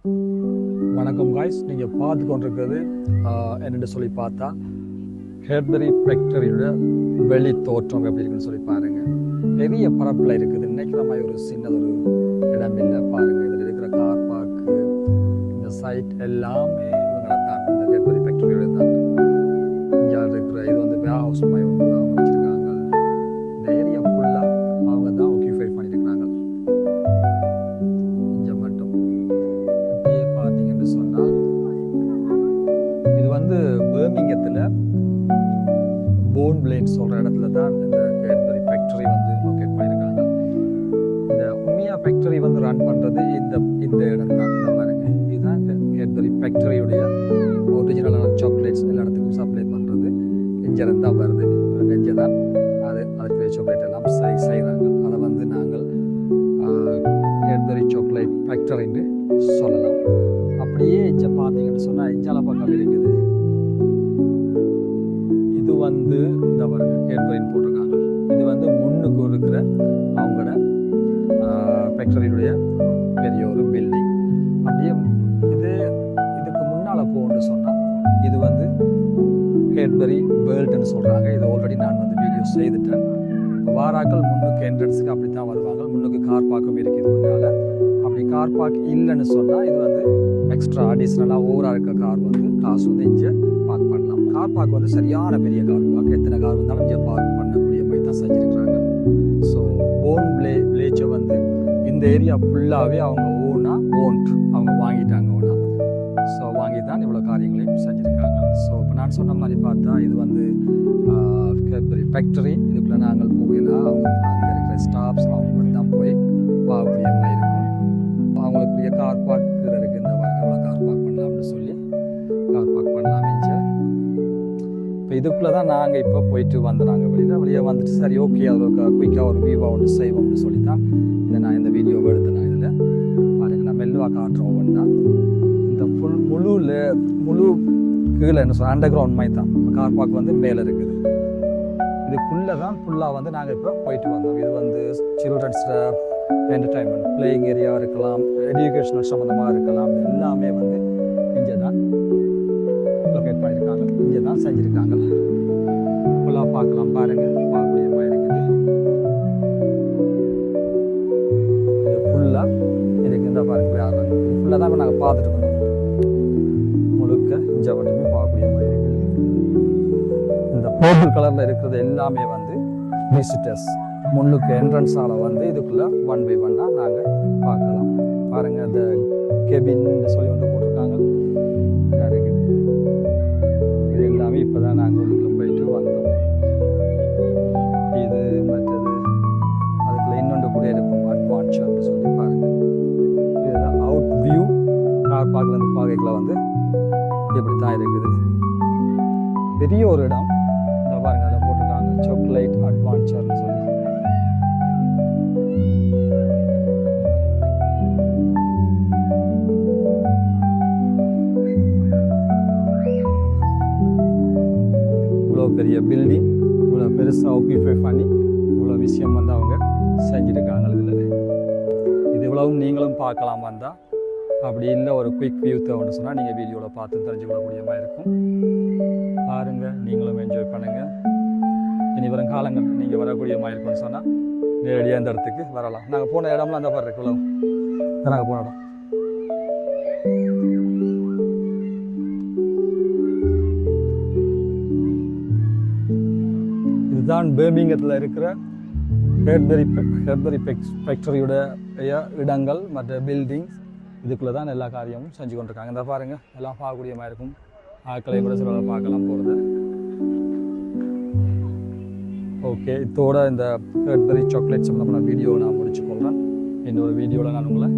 வணக்கம் காய்ஸ், நீங்கள் பார்த்து கொண்டிருக்கிறது என்னென்னு சொல்லி பார்த்தா கேட்பரி ஃபேக்டரியோட வெளி தோற்றம் எப்படி இருக்குன்னு சொல்லி பாருங்கள். பெரிய பரப்பில் இருக்குது. நினைக்கிற மாதிரி ஒரு சின்னதொரு இடம் இல்லை. பாருங்கள், இதில் இருக்கிற கார் பார்க்கு, இந்த சைட் எல்லாமே இவங்களை தான், இந்த கேட்பரி ஃபேக்டரியோட தான். இங்கே இருக்கிற இது வந்து வேர் ஹவுஸ் மாதிரி ஒன்று அவங்க வச்சுருக்காங்க. இந்த ஏரியா ஃபுல்லாக அவங்க தான் ஆக்கியூபை பண்ணியிருக்கிறாங்க. இங்கே மட்டும் அப்படியே பார்த்தீங்கன்னு சொன்னால் இது வந்து பர்மிங்கத்தில் போன் பிளேன் சொல்கிற இடத்துல தான் இந்த கேட்பரி ஃபேக்டரி வந்து லொக்கேட் பண்ணியிருக்காங்க. இந்த உண்மையா ஃபேக்டரி வந்து ரன் பண்ணுறது இந்த இடம் தான். இந்த பாருங்க, இதுதான் கேட்பரி ஃபேக்டரியுடைய ஒரிஜினலான சாக்லேட்ஸ் எல்லா இடத்துக்கும் சப்ளை பண்ணுறது இங்கிருந்து தான் வருது. இங்கே தான் அதுக்கு சாக்லேட் எல்லாம் செய்கிறாங்க. அதை வந்து நாங்கள் கேட்பரி சாக்லேட் ஃபேக்டரின்னு சொல்லலாம். அப்படியே இங்கே பார்த்தீங்கன்னு சொன்னால் இஞ்சால பக்கம் இருக்குது. இது வந்து இந்த பாருங்க கேட்பரின்னு போட்டிருக்காங்க. இது வந்து முன்னுக்கு இருக்கிற அவங்களோட ஃபேக்டரியுடைய பெரிய ஒரு பில்டிங். அப்படியே இதுக்கு முன்னால் போகணுன்னு சொன்னால் இது வந்து கேட்பரி வேர்ல்டுன்னு சொல்கிறாங்க. இது ஆல்ரெடி நான் வந்து வீடியோ செய்துட்டேன். வாராக்கள் முன்னுக்கு என்ட்ரன்ஸுக்கு அப்படி தான் வருவாங்க. முன்னுக்கு கார் பார்க்கும் இருக்குது முன்னால். அப்படி கார் பார்க் இல்லைன்னு சொன்னால் இது வந்து எக்ஸ்ட்ரா அடிஷ்னலாக ஓவராக இருக்க கார் வந்து காசு வந்து இங்கே பார்க் பண்ணலாம். கார் பார்க் வந்து சரியான பெரிய கார் பார்க். எத்தனை கார் வந்தாலும் இங்கே பார்க் பண்ணக்கூடிய மாதிரி தான் செஞ்சுருக்கிறாங்க. ஸோ போன் வில்லேஜை வந்து இந்த ஏரியா ஃபுல்லாகவே அவங்க அவங்க வாங்கிட்டாங்க ஓனா. ஸோ வாங்கி தான் இவ்வளோ காரியங்களையும் செஞ்சுருக்காங்க. ஸோ இப்போ நான் சொன்ன மாதிரி பார்த்தா இது வந்து கேட்பரி ஃபேக்டரி. இதுக்குள்ளே நாங்கள் போகலாம். அவங்க அங்கே இருக்கிற ஸ்டாஃப்ஸ் அவங்க மட்டும் தான் போய் பார்க்கக்கூடிய மாதிரி இருக்கும். அவங்களுக்குரிய கார் பார்க் இருக்குது. இந்த எவ்வளோ கார் பார்க் பண்ணலாம்னு சொல்லி கார் பார்க் பண்ணலாம். இப்போ இதுக்குள்ளே தான் நாங்கள் இப்போ போயிட்டு வந்தோம். வெளியே வந்துட்டு சரி ஓகே அது ஒரு குயிக்காக ஒரு வியூவாக ஒன்று செய்வோம்னு சொல்லி தான் இதை நான் இந்த வீடியோவை எடுத்தேன். இதில் பாருங்க, நான் மெல்லுவாக காட்டுறோம் ஒவ்வொன்றா. இந்த முழு கீழே என்ன சொல்ல அண்டர் கிரவுண்ட் மாதிரி தான். கார் பார்க் வந்து மேலே இருக்குது. இதுக்குள்ளே தான் ஃபுல்லாக வந்து நாங்கள் இப்போ போயிட்டு வந்தோம். இது வந்து சில்ட்ரன்ஸ் என்டர்டைன்மெண்ட் பிளேயிங் ஏரியாவாக இருக்கலாம், எஜுகேஷனல் சம்மந்தமாக இருக்கலாம். எல்லாமே வந்து இங்கே தான் லொக்கேட் பண்ணியிருக்காங்க. இங்கே தான் செஞ்சுருக்காங்க. ஃபுல்லாக பார்க்கலாம். பாருங்கள், பார்க்கக்கூடிய மாதிரி இருக்குது. இது ஃபுல்லாக இதுக்கு இந்த பாருங்க யாரும் ஃபுல்லாக தான் நாங்கள் பார்த்துட்டு இருக்கோம். முழுக்க இங்கே மட்டுமே பார்க்கக்கூடிய மாதிரி இருக்குது. இந்த பர்பிள் கலரில் இருக்கிறது எல்லாமே வந்து விசிட்டர்ஸ். முன்னுக்கு என்ட்ரன்ஸால் வந்து இதுக்குள்ளே 1 by 1 நாங்கள் பார்க்கலாம். பாருங்கள், இந்த கெபின் சொல்லி ஒன்று போட்டிருக்காங்க. இருக்குது. இது எல்லாமே இப்போ தான் நாங்கள் உள்ளுக்குள்ளே போயிட்டு வந்தோம். இது மற்றது அதுக்குள்ளே இன்னொன்று கூட இருக்கும் அட்வான்ச்சர்னு சொல்லி பாருங்கள். இதுதான் அவுட் வியூ. கார் பார்க்லேருந்து பார்க்கல வந்து இப்படி தான் இருக்குது. பெரிய ஒரு இடம். இந்த பாருங்கள், அதில் போட்டிருக்காங்க சாக்லேட் அட்வான்ச்சர்னு சொல்லி. பெரிய பில்டிங் இவ்வளோ பெருசாக ஆக்கியூபை பண்ணி இவ்வளோ விஷயம் வந்து அவங்க செஞ்சுருக்காங்க. இதில் இது இவ்வளவும் நீங்களும் பார்க்கலாம் வந்தால். அப்படி இல்லை ஒரு குயிக் வியூ தேவைன்னு சொன்னால் நீங்கள் வீடியோவில் பார்த்து தெரிஞ்சுக்கொள்ளக்கூடிய மாதிரி இருக்கும். பாருங்கள், நீங்களும் என்ஜாய் பண்ணுங்கள். இனி வரும் காலங்கள் நீங்கள் வரக்கூடிய மாதிரி இருக்குன்னு சொன்னால் நேரடியாக அந்த இடத்துக்கு வரலாம். நாங்கள் போன இடம்லாம் அந்த பாரு இவ்வளோ நாங்கள் போன இடம். இதுதான் பர்மிங்கத்தில் இருக்கிற கேட்பரி ஃபேக்டரியோட இடங்கள் மற்ற பில்டிங்ஸ். இதுக்குள்ளே தான் எல்லா காரியமும் செஞ்சு கொண்டிருக்காங்க. இந்த பாருங்கள், எல்லாம் பார்க்கக்கூடிய மாதிரி இருக்கும். ஆட்களை கூட சில பார்க்கலாம் போகிறது. ஓகே, இதோட இந்த கேட்பரி சாக்லேட் சம்மந்தமான வீடியோவை நான் முடிச்சு கொள்கிறேன். இன்னொரு வீடியோவில் நான் உங்களை